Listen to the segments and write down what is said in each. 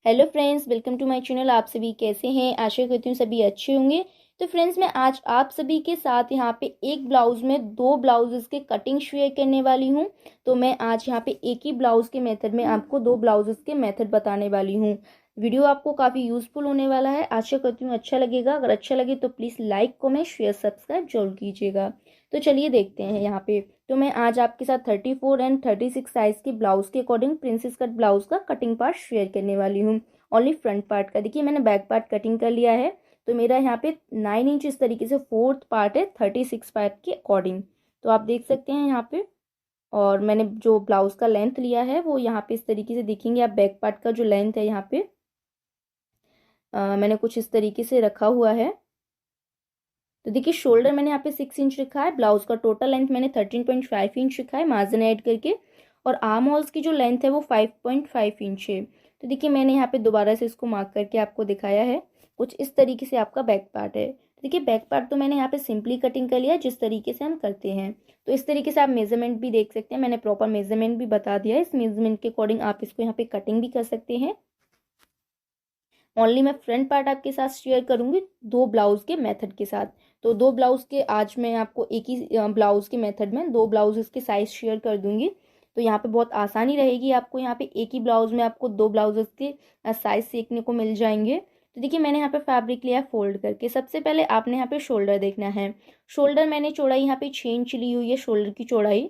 Hello friends, welcome to my channel. आप सभी कैसे हैं? आशा करती हूँ सभी अच्छे होंगे। तो फ्रेंड्स, मैं आज आप सभी के साथ यहाँ पे एक ब्लाउज में दो ब्लाउजेस के कटिंग शेयर करने वाली हूँ। तो मैं आज यहाँ पे एक ही ब्लाउज के मेथड में आपको दो ब्लाउजेस के मेथड बताने वाली हूँ। वीडियो आपको काफ़ी यूजफुल होने वाला है। आशा करती हूँ अच्छा लगेगा। अगर अच्छा लगे तो please like, comment, share, subscribe जरूर कीजिएगा। तो चलिए देखते हैं यहाँ पे। तो मैं आज आपके साथ 34 एंड 36 साइज के ब्लाउज के अकॉर्डिंग प्रिंसेस कट ब्लाउज का कटिंग पार्ट शेयर करने वाली हूँ। ओनली फ्रंट पार्ट का। देखिए, मैंने बैक पार्ट कटिंग कर लिया है। तो मेरा यहाँ पे 9 इंच इस तरीके से फोर्थ पार्ट है 36 पार्ट के अकॉर्डिंग। तो आप देख सकते हैं यहाँ पे। और मैंने जो ब्लाउज का लेंथ लिया है वो यहाँ पे इस तरीके से देखेंगे आप। बैक पार्ट का जो लेंथ है यहाँ पे मैंने कुछ इस तरीके से रखा हुआ है। तो देखिए, शोल्डर मैंने यहाँ पे 6 इंच रखा है। ब्लाउज का टोटल लेंथ मैंने 13.5 इंच रखा है मार्जिन ऐड करके। और आर्म होल्स की जो लेंथ है वो 5.5 इंच है। तो देखिए, मैंने यहाँ पे दोबारा से इसको मार्क करके आपको दिखाया है। कुछ इस तरीके से आपका बैक पार्ट है। देखिए, बैक पार्ट तो मैंने यहाँ पे सिंपली कटिंग कर लिया जिस तरीके से हम करते हैं। तो इस तरीके से आप मेजरमेंट भी देख सकते हैं। मैंने प्रॉपर मेजरमेंट भी बता दिया है। इस मेजरमेंट के अकॉर्डिंग आप इसको यहाँ पे कटिंग भी कर सकते हैं। ओनली मैं फ्रंट पार्ट आपके साथ शेयर करूंगी दो ब्लाउज के मेथड के साथ। तो दो ब्लाउज के आज मैं आपको एक ही ब्लाउज के मेथड में दो ब्लाउज के साइज शेयर कर दूंगी। तो यहाँ पे बहुत आसानी रहेगी आपको। यहाँ पे एक ही ब्लाउज में आपको दो ब्लाउजेस के साइज सीखने को मिल जाएंगे। तो देखिए, मैंने यहाँ पे फैब्रिक लिया फोल्ड करके। सबसे पहले आपने यहाँ पे शोल्डर देखना है। शोल्डर मैंने चौड़ाई यहाँ पे 6 इंच ली हुई है, शोल्डर की चौड़ाई।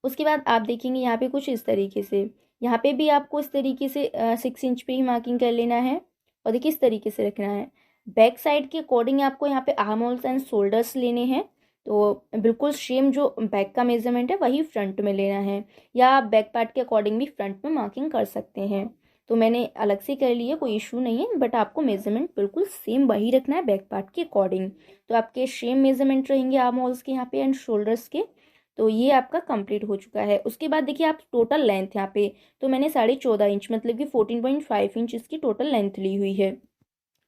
उसके बाद आप देखेंगे यहाँ पे कुछ इस तरीके से। यहाँ पे भी आपको इस तरीके से 6 इंच पे ही मार्किंग कर लेना है। और देखिए, इस तरीके से रखना है। बैक साइड के अकॉर्डिंग आपको यहाँ पे आर्म होल्स एंड शोल्डर्स लेने हैं। तो बिल्कुल सेम जो बैक का मेजरमेंट है वही फ्रंट में लेना है। या आप बैक पार्ट के अकॉर्डिंग भी फ्रंट में मार्किंग कर सकते हैं। तो मैंने अलग से कर लिया, कोई इशू नहीं है। बट आपको मेजरमेंट बिल्कुल सेम वही रखना है बैक पार्ट के अकॉर्डिंग। तो आपके सेम मेजरमेंट रहेंगे आर्म होल्स के यहाँ पे एंड शोल्डर्स के। तो ये आपका कंप्लीट हो चुका है। उसके बाद देखिए, आप टोटल लेंथ यहाँ पे तो मैंने 14.5 इंच मतलब कि 14.5 इंच इसकी टोटल लेंथ ली हुई है।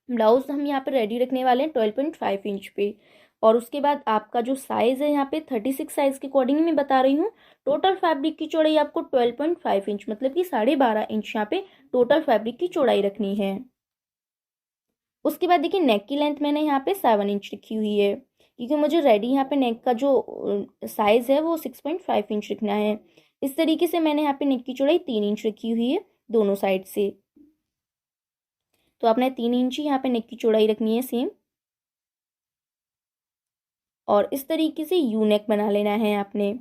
ब्लाउज हम यहाँ पे रेडी रखने वाले हैं 12.5 इंच पे। और उसके बाद आपका जो साइज है यहाँ पे 36 साइज के अकॉर्डिंग मैं बता रही हूँ। टोटल फैब्रिक की चौड़ाई आपको 12.5 इंच मतलब कि 12.5 इंच यहाँ पे टोटल फैब्रिक की चौड़ाई रखनी है। उसके बाद देखिए, नेक की लेंथ मैंने यहाँ पे 7 इंच रखी हुई है। क्योंकि मुझे रेडी यहाँ पे नेक का जो साइज है वो 6.5 इंच रखना है। इस तरीके से मैंने यहाँ पे नेक की चौड़ाई 3 इंच रखी हुई है दोनों साइड से। तो आपने 3 इंच ही यहाँ पे नेक की चौड़ाई रखनी है सेम। और इस तरीके से यू नेक बना लेना है आपने।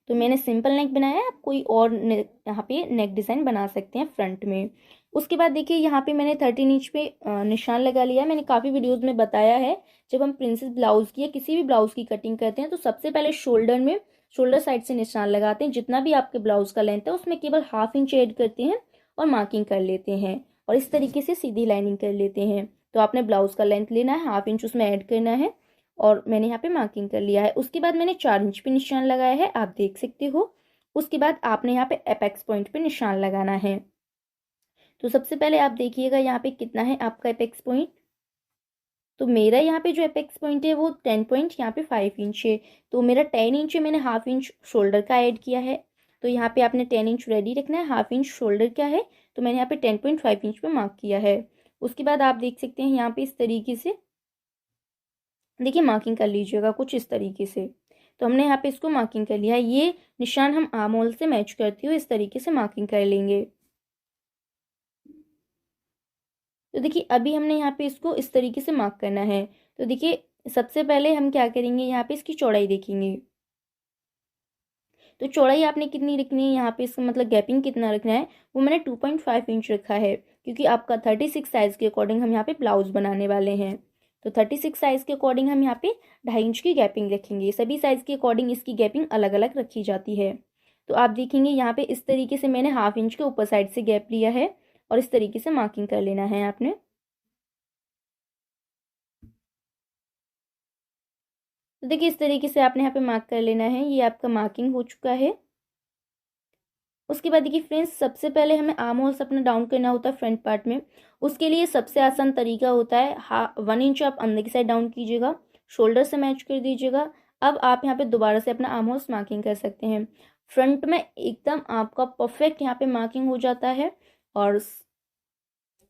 तो मैंने सिंपल नेक बनाया है, आप कोई और यहाँ पे नेक डिज़ाइन बना सकते हैं फ्रंट में। उसके बाद देखिए, यहाँ पे मैंने 13 इंच पे निशान लगा लिया है। मैंने काफ़ी वीडियोस में बताया है, जब हम प्रिंसेस ब्लाउज की या किसी भी ब्लाउज की कटिंग करते हैं तो सबसे पहले शोल्डर में शोल्डर साइड से निशान लगाते हैं। जितना भी आपके ब्लाउज का लेंथ है उसमें केवल ½ इंच ऐड करते हैं और मार्किंग कर लेते हैं। और इस तरीके से सीधी लाइनिंग कर लेते हैं। तो आपने ब्लाउज का लेंथ लेना है, ½ इंच उसमें ऐड करना है। और मैंने यहाँ पे मार्किंग कर लिया है। उसके बाद मैंने 4 इंच पे निशान लगाया है, आप देख सकते हो। उसके बाद आपने यहाँ पे एपेक्स पॉइंट पे निशान लगाना है। तो सबसे पहले आप देखिएगा यहाँ पे कितना है आपका एपेक्स पॉइंट। तो मेरा यहाँ पे जो एपेक्स पॉइंट है वो 10 पॉइंट यहाँ पे 5 इंच है। तो मेरा 10 इंच है, मैंने ½ इंच शोल्डर का ऐड किया है। तो यहाँ पे आपने 10 इंच रेडी रखना है, ½ इंच शोल्डर का है। तो मैंने यहाँ पे 10.5 इंच पे मार्क किया है। उसके बाद आप देख सकते हैं यहाँ पे इस तरीके से देखिए मार्किंग कर लीजिएगा कुछ इस तरीके से। तो हमने यहाँ पे इसको मार्किंग कर लिया है। ये निशान हम आर्म होल से मैच करते हुए इस तरीके से मार्किंग कर लेंगे। तो देखिए, अभी हमने यहाँ पे इसको इस तरीके से मार्क करना है। तो देखिए, सबसे पहले हम क्या करेंगे, यहाँ पे इसकी चौड़ाई देखेंगे। तो चौड़ाई आपने कितनी रखनी है, यहाँ पे इसका मतलब गैपिंग कितना रखना है वो मैंने 2.5 इंच रखा है। क्योंकि आपका 36 साइज के अकॉर्डिंग हम यहाँ पे ब्लाउज बनाने वाले हैं। तो 36 साइज के अकॉर्डिंग हम यहाँ पे 2.5 इंच की गैपिंग रखेंगे। सभी साइज के अकॉर्डिंग इसकी गैपिंग अलग अलग रखी जाती है। तो आप देखेंगे यहाँ पे इस तरीके से मैंने ½ इंच के ऊपर साइड से गैप लिया है। और इस तरीके से मार्किंग कर लेना है आपने। तो देखिए, इस तरीके से आपने यहाँ पे मार्क कर लेना है। ये आपका मार्किंग हो चुका है। उसके बाद देखिए फ्रेंड्स, सबसे पहले हमें आर्म होल्स अपना डाउन करना होता है फ्रंट पार्ट में। उसके लिए सबसे आसान तरीका होता है 1 इंच आप अंदर की साइड डाउन कीजिएगा, शोल्डर से मैच कर दीजिएगा। अब आप यहाँ पे दोबारा से अपना आर्म होल्स मार्किंग कर सकते हैं। फ्रंट में एकदम आपका परफेक्ट यहाँ पे मार्किंग हो जाता है। और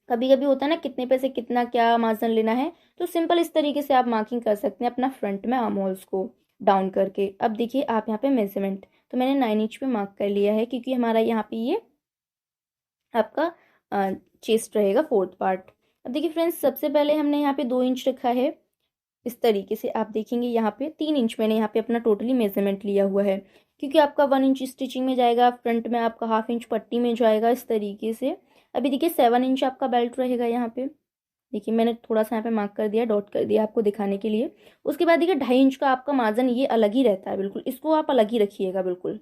कभी कभी होता है ना कितने पैसे कितना क्या मार्जिन लेना है, तो सिंपल इस तरीके से आप मार्किंग कर सकते हैं अपना फ्रंट में आर्म होल्स को डाउन करके। अब देखिए आप यहाँ पे मेजरमेंट, तो मैंने 9 इंच पे मार्क कर लिया है क्योंकि हमारा यहाँ पे ये आपका चेस्ट रहेगा फोर्थ पार्ट। अब देखिए फ्रेंड्स, सबसे पहले हमने यहाँ पे 2 इंच रखा है। इस तरीके से आप देखेंगे यहाँ पे 3 इंच मैंने यहाँ पे अपना टोटली मेजरमेंट लिया हुआ है, क्योंकि आपका 1 इंच स्टिचिंग में जाएगा, फ्रंट में आपका हाफ इंच पट्टी में जाएगा इस तरीके से। अभी देखिए 7 इंच आपका बेल्ट रहेगा यहाँ पे। देखिए मैंने थोड़ा सा यहाँ पे मार्क कर दिया, डॉट कर दिया आपको दिखाने के लिए। उसके बाद देखिए 2.5 इंच का आपका मार्जिन ये अलग ही रहता है, बिल्कुल इसको आप अलग ही रखिएगा बिल्कुल।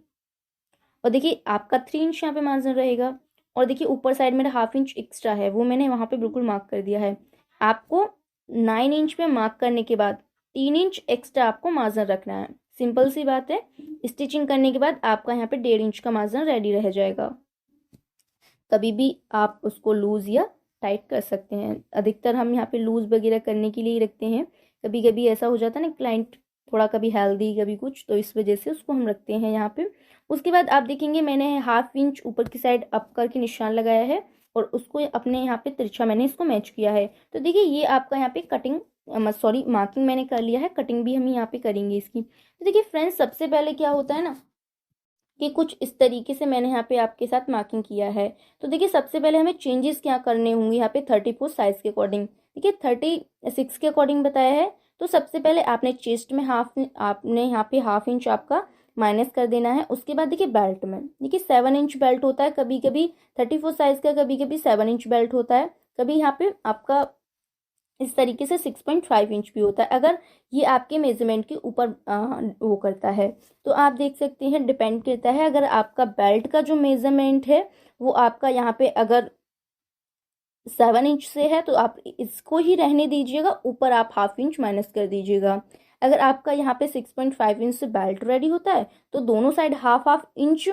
और देखिए आपका 3 इंच यहाँ पे मार्जिन रहेगा। और देखिए ऊपर साइड मेरा हाफ इंच एक्स्ट्रा है, वो मैंने वहाँ पे बिल्कुल मार्क कर दिया है। आपको 9 इंच पे मार्क करने के बाद 3 इंच एक्स्ट्रा आपको मार्जिन रखना है। सिंपल सी बात है। स्टिचिंग करने के बाद आपका यहाँ पे 1.5 इंच का मार्जिन रेडी रह जाएगा। कभी भी आप उसको लूज या टाइट कर सकते हैं। अधिकतर हम यहाँ पे लूज वगैरह करने के लिए ही रखते हैं। कभी कभी ऐसा हो जाता है ना, क्लाइंट थोड़ा कभी हेल्दी कभी कुछ, तो इस वजह से उसको हम रखते हैं यहाँ पे। उसके बाद आप देखेंगे मैंने हाफ इंच ऊपर की साइड अप करके निशान लगाया है और उसको अपने यहाँ पे तिरछा मैंने इसको मैच किया है। तो देखिए ये आपका यहाँ पे कटिंग सॉरी मार्किंग मैंने कर लिया है, कटिंग भी हम यहाँ पे करेंगे इसकी। तो देखिए फ्रेंड्स, सबसे पहले क्या होता है ना कि कुछ इस तरीके से मैंने यहाँ पे आपके साथ मार्किंग किया है। तो देखिए सबसे पहले हमें चेंजेस क्या करने होंगे यहाँ पे 34 साइज के अकॉर्डिंग। देखिए 36 के अकॉर्डिंग बताया है। तो सबसे पहले आपने चेस्ट में आपने यहाँ पे हाफ इंच आपका माइनस कर देना है। उसके बाद देखिए बेल्ट में, देखिए 7 इंच बेल्ट होता है कभी कभी 34 साइज का, कभी कभी 7 इंच बेल्ट होता है, कभी यहाँ पे आपका इस तरीके से 6.5 इंच भी होता है। अगर ये आपके मेजरमेंट के ऊपर वो करता है, तो आप देख सकते हैं डिपेंड करता है। अगर आपका बेल्ट का जो मेजरमेंट है वो आपका यहाँ पे अगर 7 इंच से है, तो आप इसको ही रहने दीजिएगा, ऊपर आप हाफ इंच माइनस कर दीजिएगा। अगर आपका यहाँ पे 6.5 इंच से बेल्ट रेडी होता है, तो दोनों side half half inch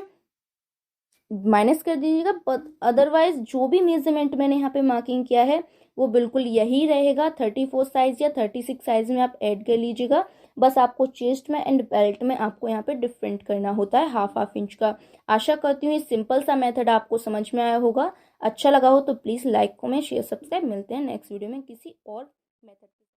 minus कर दीजिएगा। बट अदरवाइज जो भी मेजरमेंट मैंने यहाँ पे मार्किंग किया है वो बिल्कुल यही रहेगा। 34 साइज या 36 साइज में आप ऐड कर लीजिएगा। बस आपको चेस्ट में एंड बेल्ट में आपको यहाँ पे डिफरेंट करना होता है हाफ हाफ इंच का। आशा करती हूँ ये सिंपल सा मेथड आपको समझ में आया होगा। अच्छा लगा हो तो please like comment share subscribe. मिलते हैं नेक्स्ट वीडियो में किसी और मेथड।